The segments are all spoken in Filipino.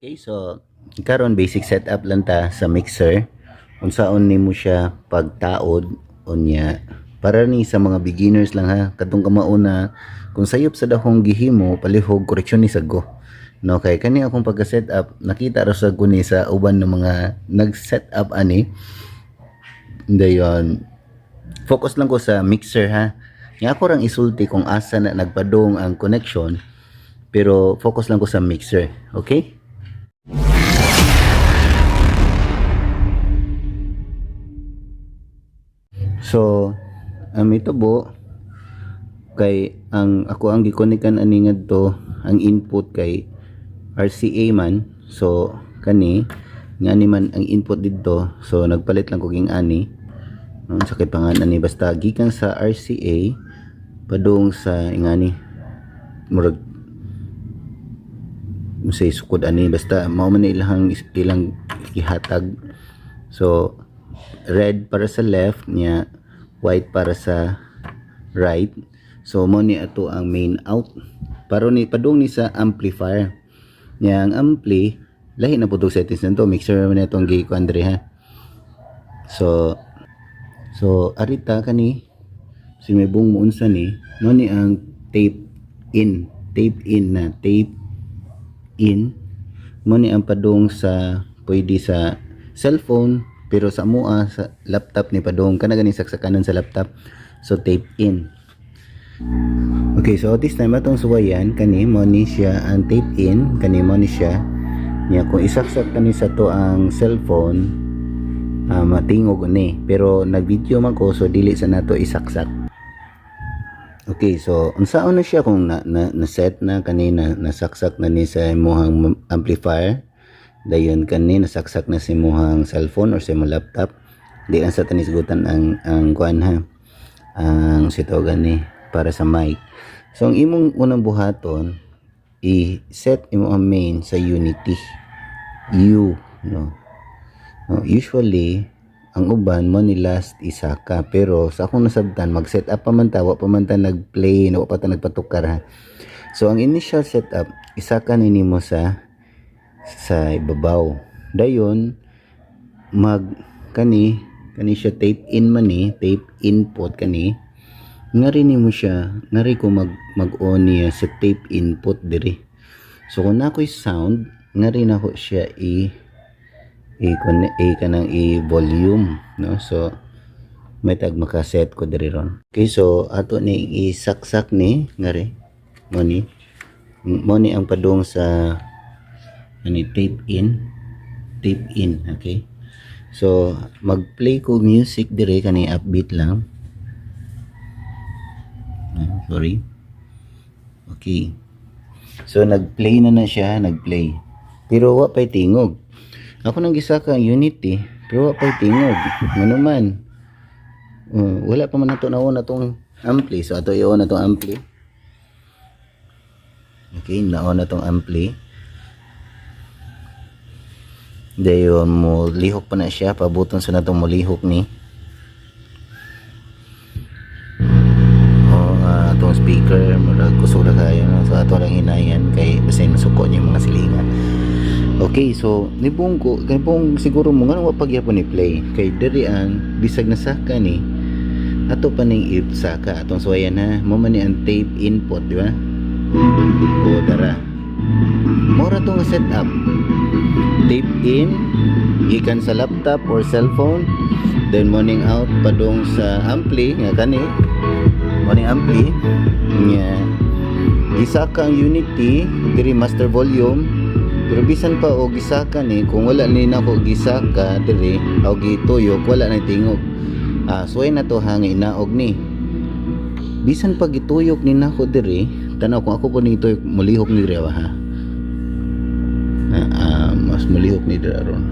Okay, so karon basic setup lang ta sa mixer. Unsaon nimo siya pagtaod unya para ni sa mga beginners lang ha. Kadtong kamauna kung sayop sa dahong gihimo palihog koreksyon ni sago. No, kay kani akong pagka-setup nakita ra sa guni sa uban ng mga nag-setup ani. Dayon focus lang ko sa mixer ha. Nga ako rang isulti kung asa na nagpadong ang connection pero focus lang ko sa mixer, okay? So, ito po kay ang ako ang gikonekan ani ngadto ang input kay RCA man. So, kani ngani man ang input didto. So, nagpalit lang ko ging ani. Ang sakit pangan ani basta gikan sa RCA padung sa ingani murag say sukod ani basta mao man ilang ihatag. So, red para sa left niya, white para sa right. So mo ni ato ang main out para ni padung ni sa amplifier niya. Ang ampli lahi na putog settings nito, mixer man itong gi ko Andre ha. So arita kani si may buong muunsa ni mo ni ang tape in mo ni ang padung sa pwede sa cellphone pero sa mua sa laptop ni padung kana gani saksakanon sa laptop. So tape in. Okay, so this time atong suwayan kani mo ni siya ang tape in, kani mo ni siya niya kung isaksak kani sa to ang cellphone matingog ni pero nag-video man ko so dili sa nato isaksak. Okay, so unsaon na siya kung na set na kanina nasaksak na ni sa imong amplifier. Dayon kani nasaksak na si muhang cellphone or si mo laptop. Di lang sa tanisgutan ang kuan ha. Ang sitogan ni para sa mic. So ang imong unang buhaton i-set imo ang main sa unity. U no. Usually ang uban mo ni last isa ka pero sa akong nasabtan mag-set up pa man ta wa pa man ta nag-play wa pa ta nagpatukar ha. So ang initial setup isa ka nimo sa ibabaw. Dayon kani siya tape in man ni, tape input kani. Ngari nimo siya, ngari ko mag-on niya sa tape input diri. So kung nakoy sound, ngari na ko siya kanang i-volume, no? So may tag maka-set ko diri ron. Okay, so ato ni isaksak ni ngari mo ni ang padung sa ani tape in, okay? So mag-play ko music dire kani upbeat lang. Sorry. Okay. So nag-play na siya, nag-play. Pero wa pay tingog. Ako nang gisaka ang unity, pero wa pay tingog. Ano man? Wala pa man nato naon atong ampli. So ato i-on na tong ampli. Okay, naon na tong ampli. Dayon mo lihok pa na siya, pabuton sa natong molihok ni atong speaker murag kusura kayo, no? So ato lang hinayan kay basin masuko niya mga silingan. Okay, so nibong siguro mo nga wa pagyapon ni play kay diri ang bisag na saka ni ato pa ning saka atong suwayan ha. Mo man ni ang tape input, di ba? O dara mora tong setup. Tape in gikan sa laptop or cellphone, then morning out padung sa ampli nga kani morning ampli nya gisaka ang unity diri master volume. Pero bisan pa o gisaka ni kung wala ni nako gisaka diri o gituyok wala na tingog. Suway na to hang inaog ni bisan pa gituyok ni nako diri tanaw kung ako po ni tuyok mulihok ni diri ha. Mas mulihok ni diri aron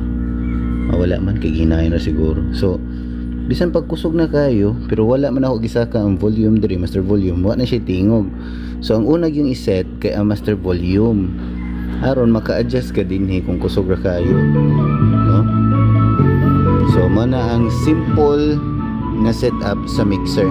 wala man kay ginayon na siguro. So bisan pagkusog na kayo pero wala man ako gisaka ang volume diri master volume wa na siya tingog. So ang unag yung iset kay ang master volume aron maka-adjust ka dinhi kung kusog ra kayo, no? So mana ang simple nga setup sa mixer.